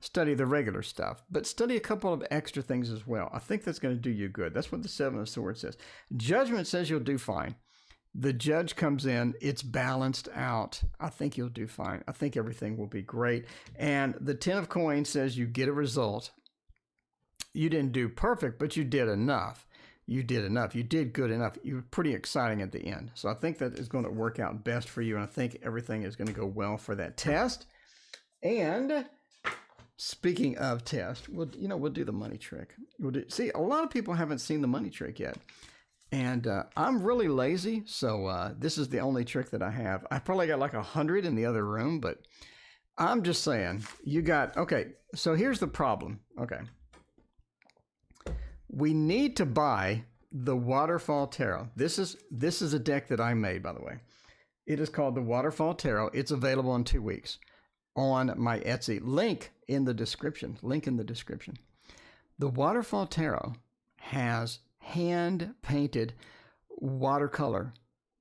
study the regular stuff, but study a couple of extra things as well. I think that's going to do you good. That's what the Seven of Swords says. Judgment says you'll do fine. The Judge comes in, it's balanced out. I think you'll do fine. I think everything will be great. And the Ten of Coins says you get a result. You didn't do perfect, but you did enough. You did enough. You did good enough. You were pretty exciting at the end. So I think that is going to work out best for you, and I think everything is going to go well for that test. And speaking of test, we'll do the money trick. See, a lot of people haven't seen the money trick yet. And I'm really lazy, so this is the only trick that I have. I probably got like 100 in the other room, but I'm just saying, okay, so here's the problem. Okay. We need to buy the Waterfall Tarot. This is a deck that I made, by the way. It is called the Waterfall Tarot. It's available in 2 weeks on my Etsy. Link in the description. The Waterfall Tarot has hand-painted watercolor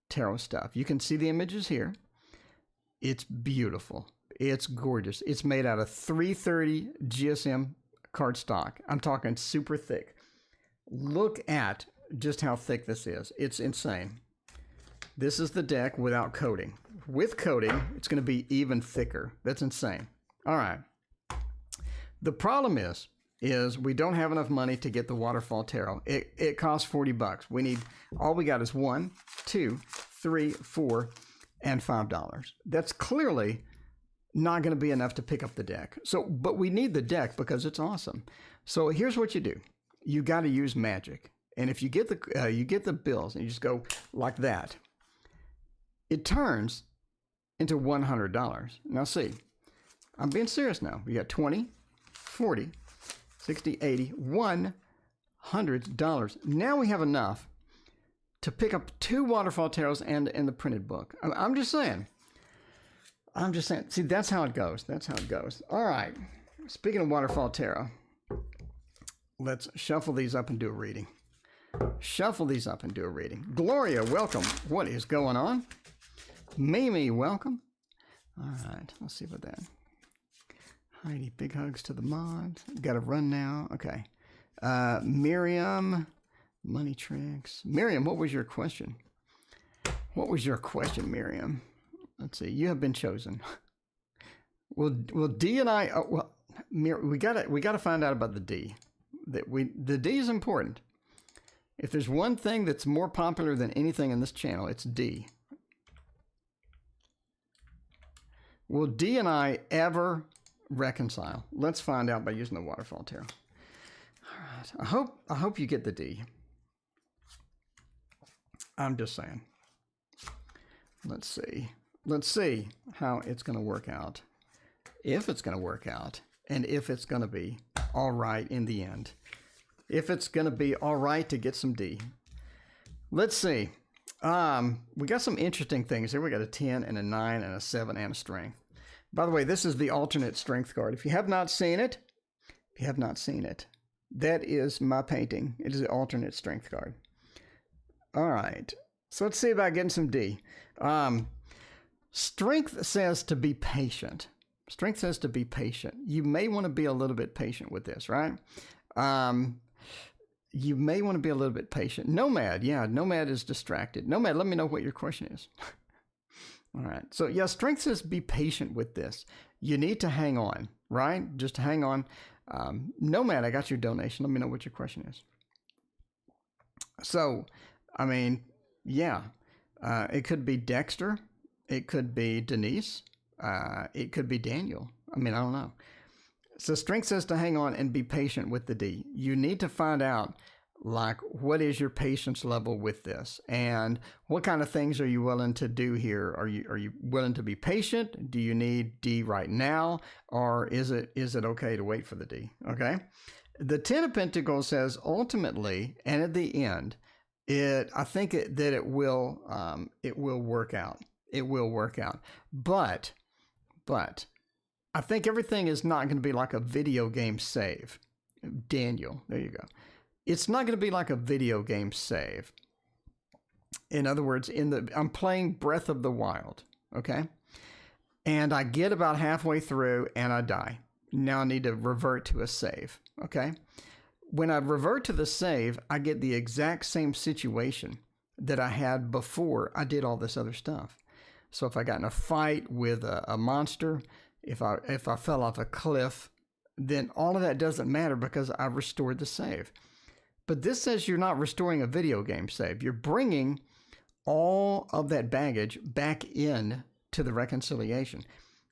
tarot stuff. You can see the images here. It's beautiful. It's gorgeous. It's made out of 330 GSM cardstock. I'm talking super thick. Look at just how thick this is. It's insane. This is the deck without coating. With coating, it's going to be even thicker. That's insane. All right. The problem is we don't have enough money to get the Waterfall Tarot. It costs $40. All we got is $1, $2, $3, $4, and $5. That's clearly not going to be enough to pick up the deck. But we need the deck because it's awesome. So here's what you do. You got to use magic. And if you get the bills and you just go like that, it turns into $100. Now see, I'm being serious now. We got 20, 40, 60, 80, $100. Now we have enough to pick up 2 Waterfall Tarots and the printed book. I'm just saying. See, that's how it goes. All right. Speaking of Waterfall Tarot, let's shuffle these up and do a reading. Gloria, welcome. What is going on? Mimi, welcome. All right. Let's see about that. Heidi, big hugs to the mods. Got to run now. Okay. Miriam, money tricks. Miriam, what was your question? Miriam? Let's see. You have been chosen. Well, D and I. We gotta find out about the D. The D is important. If there's one thing that's more popular than anything in this channel, it's D. Will D and I ever reconcile? Let's find out by using the Waterfall Tarot. All right. I hope you get the D. I'm just saying. Let's see how it's going to work out. If it's going to work out, and if it's going to be all right in the end. If it's going to be all right to get some D. Let's see. We got some interesting things here. We got a 10 and a 9 and a 7 and a strength. By the way, this is the alternate strength card. If you have not seen it, that is my painting. It is the alternate strength card. All right. So let's see about getting some D. Strength says to be patient. You may want to be a little bit patient with this, right? You may want to be a little bit patient. Nomad, yeah, Nomad is distracted. Nomad, let me know what your question is. All right. So, yeah, strength says be patient with this. You need to hang on, right? Just hang on. Nomad, I got your donation. Let me know what your question is. So, I mean, yeah, it could be Dexter. It could be Denise. It could be Daniel. I mean, I don't know. So strength says to hang on and be patient with the D. You need to find out like, what is your patience level with this, and what kind of things are you willing to do here? Are you willing to be patient? Do you need D right now, or is it okay to wait for the D? Okay. The Ten of Pentacles says ultimately and at the end, I think that it will work out. It will work out. But I think everything is not going to be like a video game save. Daniel, there you go. It's not going to be like a video game save. In other words, I'm playing Breath of the Wild, okay? And I get about halfway through and I die. Now I need to revert to a save, okay? When I revert to the save, I get the exact same situation that I had before I did all this other stuff. So if I got in a fight with a monster, if I fell off a cliff, then all of that doesn't matter because I restored the save. But this says you're not restoring a video game save. You're bringing all of that baggage back in to the reconciliation.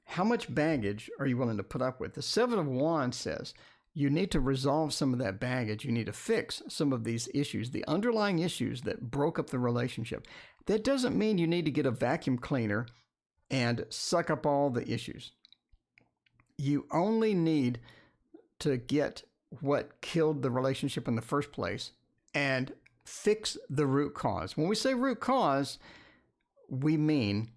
How much baggage are you willing to put up with? The Seven of Wands says you need to resolve some of that baggage. You need to fix some of these issues, the underlying issues that broke up the relationship. That doesn't mean you need to get a vacuum cleaner and suck up all the issues. You only need to get what killed the relationship in the first place and fix the root cause. When we say root cause, we mean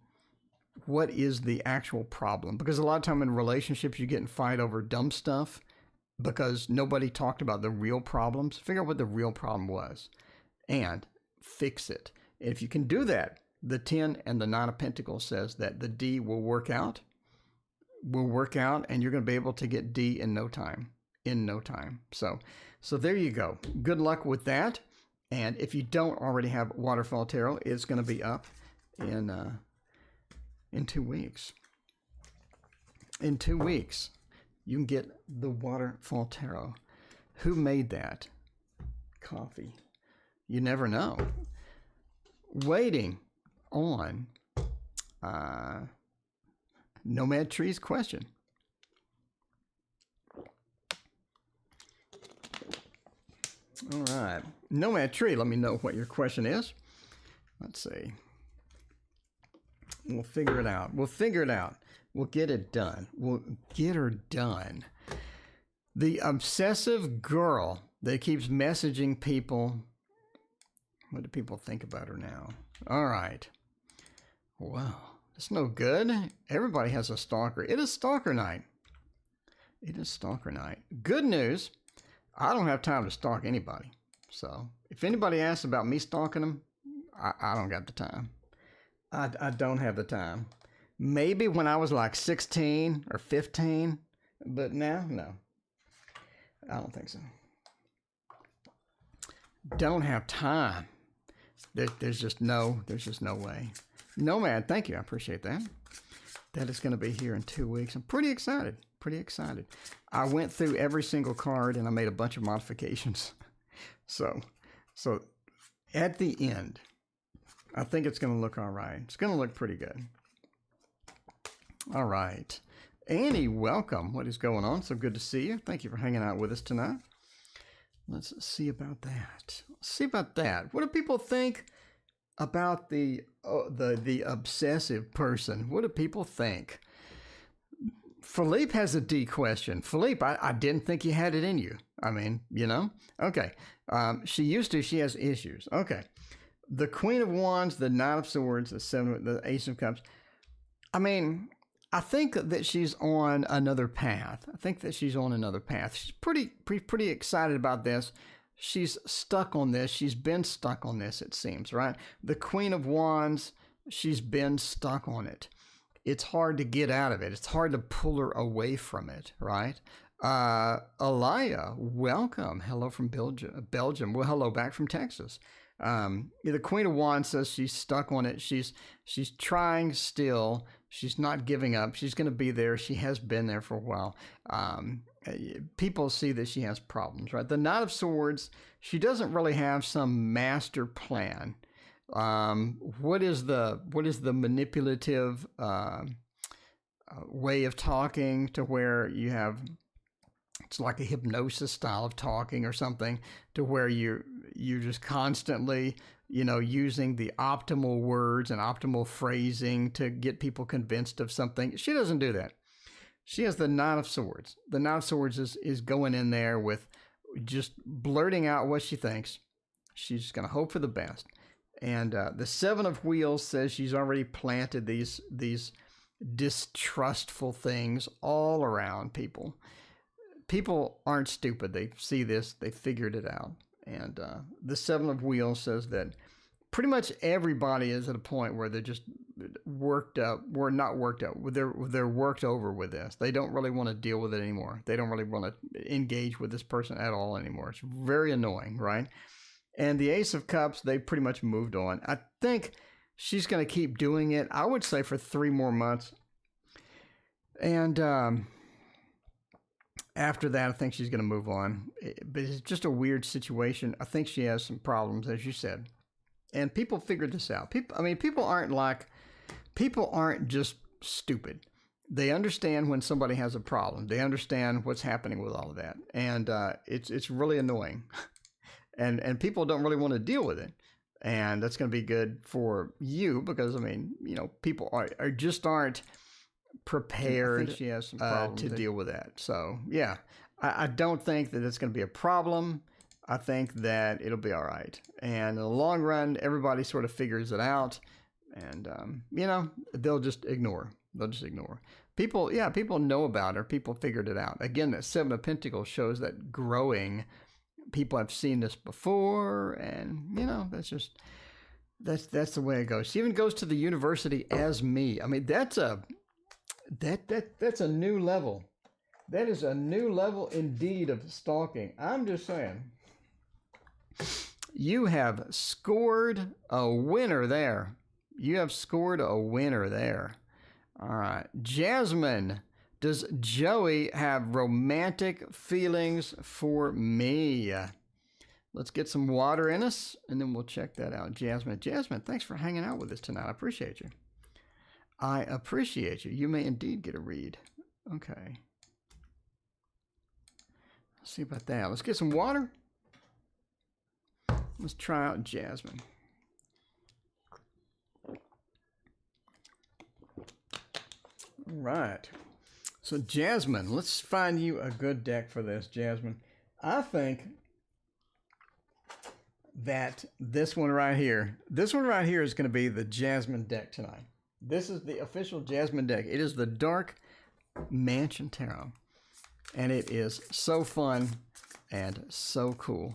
what is the actual problem? Because a lot of time in relationships, you get in fight over dumb stuff because nobody talked about the real problems. Figure out what the real problem was and fix it. If you can do that, the 10 and the 9 of Pentacles says that the D will work out, and you're going to be able to get D in no time. So there you go. Good luck with that. And if you don't already have Waterfall Tarot, it's going to be up in 2 weeks. In 2 weeks, you can get the Waterfall Tarot. Who made that? Coffee. You never know. Waiting on Nomad Tree's question. All right. Nomad Tree, let me know what your question is. Let's see. We'll figure it out. We'll get it done. We'll get her done. The obsessive girl that keeps messaging people. What do people think about her now? All right. Wow. It's no good. Everybody has a stalker. It is stalker night. Good news. I don't have time to stalk anybody. So if anybody asks about me stalking them, I don't got the time. I don't have the time. Maybe when I was like 16 or 15, but now, no. I don't think so. Don't have time. There's just no way. Nomad, thank you. I appreciate that. That is going to be here in 2 weeks. I'm pretty excited. I went through every single card and I made a bunch of modifications. So at the end, I think it's going to look all right. It's going to look pretty good. All right. Annie, welcome. What is going on? So good to see you. Thank you for hanging out with us tonight. Let's see about that. What do people think about the obsessive person? What do people think? Philippe has a D question. Philippe, I didn't think you had it in you. I mean, Okay. She has issues. Okay. The Queen of Wands, the Knight of Swords, the Ace of Cups. I mean, I think that she's on another path. She's pretty excited about this. She's stuck on this. She's been stuck on this, it seems, right? The Queen of Wands, she's been stuck on it. It's hard to get out of it. It's hard to pull her away from it, right? Alaya, welcome. Hello from Belgium. Well, hello back from Texas. The Queen of Wands says she's stuck on it. She's trying still. She's not giving up. She's going to be there. She has been there for a while. People see that she has problems, right? The Knight of Swords, she doesn't really have some master plan. What is the manipulative way of talking to where you have, it's like a hypnosis style of talking or something, to where you're just constantly, using the optimal words and optimal phrasing to get people convinced of something. She doesn't do that. She has the Nine of Swords. The Nine of Swords is going in there with just blurting out what she thinks. She's going to hope for the best. And the Seven of Wheels says she's already planted these distrustful things all around people. People aren't stupid. They see this. They figured it out. And the Seven of Wheels says that pretty much everybody is at a point where they're just worked up. We're not worked up. They're worked over with this. They don't really want to deal with it anymore. They don't really want to engage with this person at all anymore. It's very annoying, right? And the Ace of Cups, they pretty much moved on. I think she's going to keep doing it, I would say, for 3 more months. And after that, I think she's going to move on. But it's just a weird situation. I think she has some problems, as you said. And people figured this out. People aren't just stupid. They understand when somebody has a problem. They understand what's happening with all of that. And it's really annoying. And people don't really want to deal with it. And that's going to be good for you because, people aren't prepared. I think she has some problems to deal with that. So, yeah, I don't think that it's going to be a problem. I think that it'll be all right. And in the long run, everybody sort of figures it out. And, they'll just ignore. People know about her. People figured it out. Again, that Seven of Pentacles shows that growing. People have seen this before. And, that's the way it goes. She even goes to the university as me. That's a new level. That is a new level indeed of stalking. I'm just saying. You have scored a winner there. All right. Jasmine, does Joey have romantic feelings for me? Let's get some water in us, and then we'll check that out. Jasmine, thanks for hanging out with us tonight. I appreciate you. You may indeed get a read. Okay. Let's see about that. Let's get some water. Let's try out Jasmine. All right. So Jasmine, let's find you a good deck for this, Jasmine. I think that this one right here is going to be the Jasmine deck tonight. This is the official Jasmine deck. It is the Dark Mansion Tarot. And it is so fun and so cool.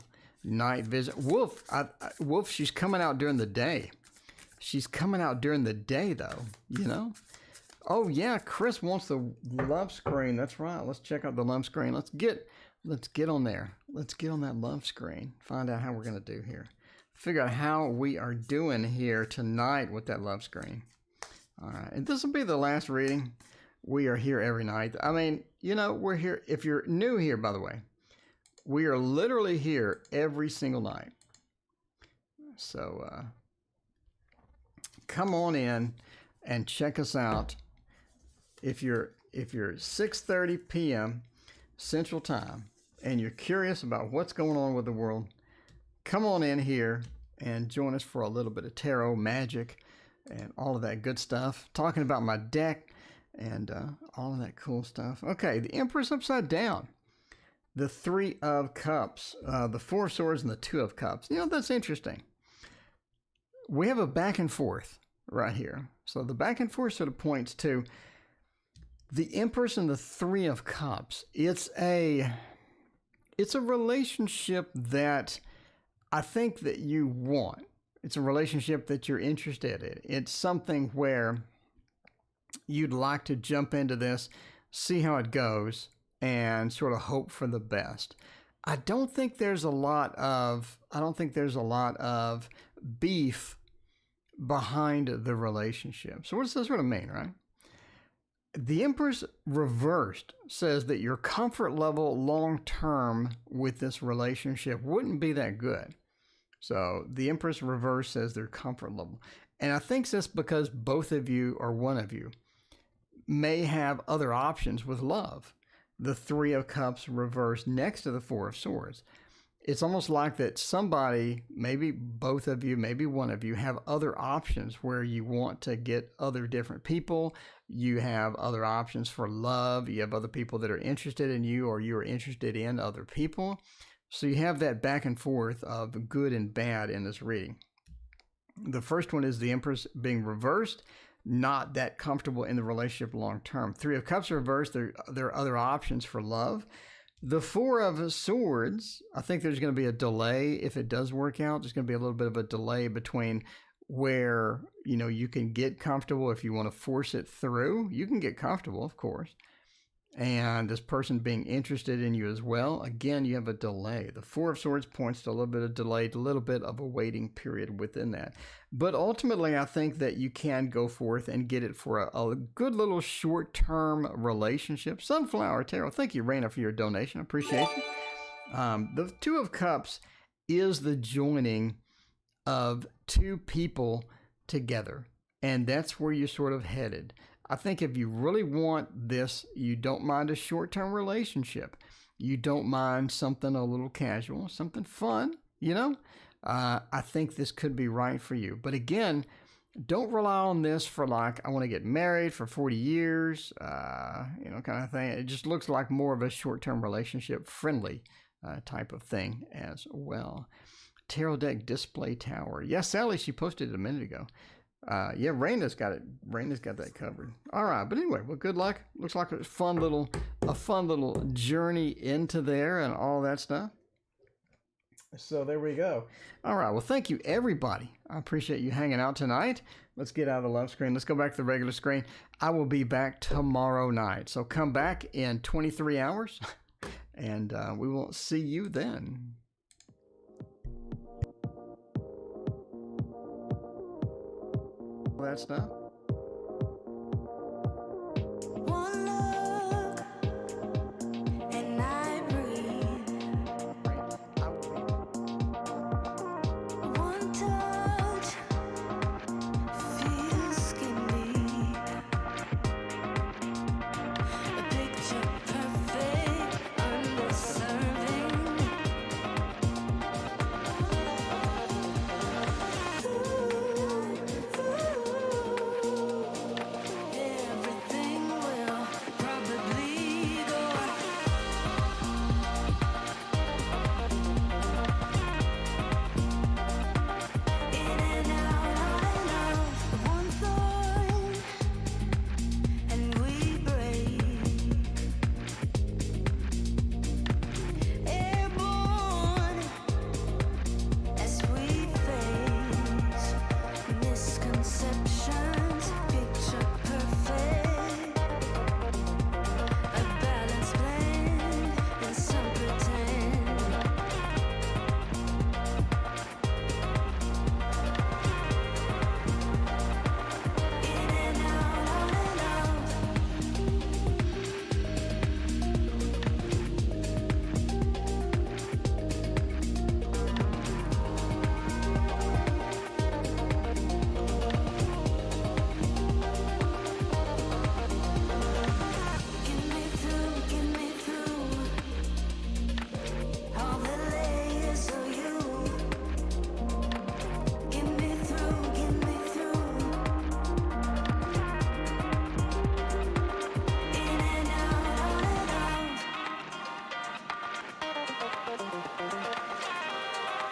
Night vision. Wolf, Wolf, she's coming out during the day. Though, Oh, yeah, Chris wants the love screen. That's right. Let's check out the love screen. Let's get on there. Let's get on that love screen. Find out how we're going to do here. Figure out how we are doing here tonight with that love screen. All right. And this will be the last reading. We are here every night. We're here. If you're new here, by the way, we are literally here every single night. So come on in and check us out. If you're 6:30 p.m. Central Time and you're curious about what's going on with the world, come on in here and join us for a little bit of tarot magic and all of that good stuff. Talking about my deck and all of that cool stuff. Okay, the Empress upside down. The Three of Cups. The Four of Swords and the Two of Cups. That's interesting. We have a back and forth right here. So the back and forth sort of points to the Empress and the Three of Cups. It's a relationship that I think that you want. It's a relationship that you're interested in. It's something where you'd like to jump into this, see how it goes, and sort of hope for the best. I don't think there's a lot of beef behind the relationship. So what does this sort of mean, right? The Empress reversed says that your comfort level long-term with this relationship wouldn't be that good. So the Empress reverse says their comfort level. And I think that's because both of you or one of you may have other options with love. The Three of Cups reversed next to the Four of Swords. it's almost like that somebody, maybe both of you, maybe one of you, have other options where you want to get other different people. You have other options for love. You have other people that are interested in you, or you are interested in other people. So you have that back and forth of good and bad in this reading. The first one is the Empress being reversed, not that comfortable in the relationship long term. Three of Cups reversed, there are other options for love. The Four of Swords, I think there's going to be a delay if it does work out. There's going to be a little bit of a delay between where, you can get comfortable. If you want to force it through, you can get comfortable, of course. And this person being interested in you as well, again, you have a delay. The Four of Swords points to a little bit of delay, a little bit of a waiting period within that. But ultimately, I think that you can go forth and get it for a good little short-term relationship. Sunflower Tarot, thank you, Raina, for your donation. I appreciate you. The Two of Cups is the joining of two people together, and that's where you're sort of headed. I think if you really want this, you don't mind a short-term relationship. You don't mind something a little casual, something fun, I think this could be right for you. But again, don't rely on this for I want to get married for 40 years, kind of thing. It just looks like more of a short-term relationship friendly type of thing as well. Tarot deck display tower. Yes, Sally, she posted it a minute ago. Yeah, Raina's got it. Raina's got that covered. All right, but anyway, well, good luck. Looks like a fun little journey into there and all that stuff. So there we go. All right, well, thank you, everybody. I appreciate you hanging out tonight. Let's get out of the love screen. Let's go back to the regular screen. I will be back tomorrow night. So come back in 23 hours, and we will see you then. That stuff.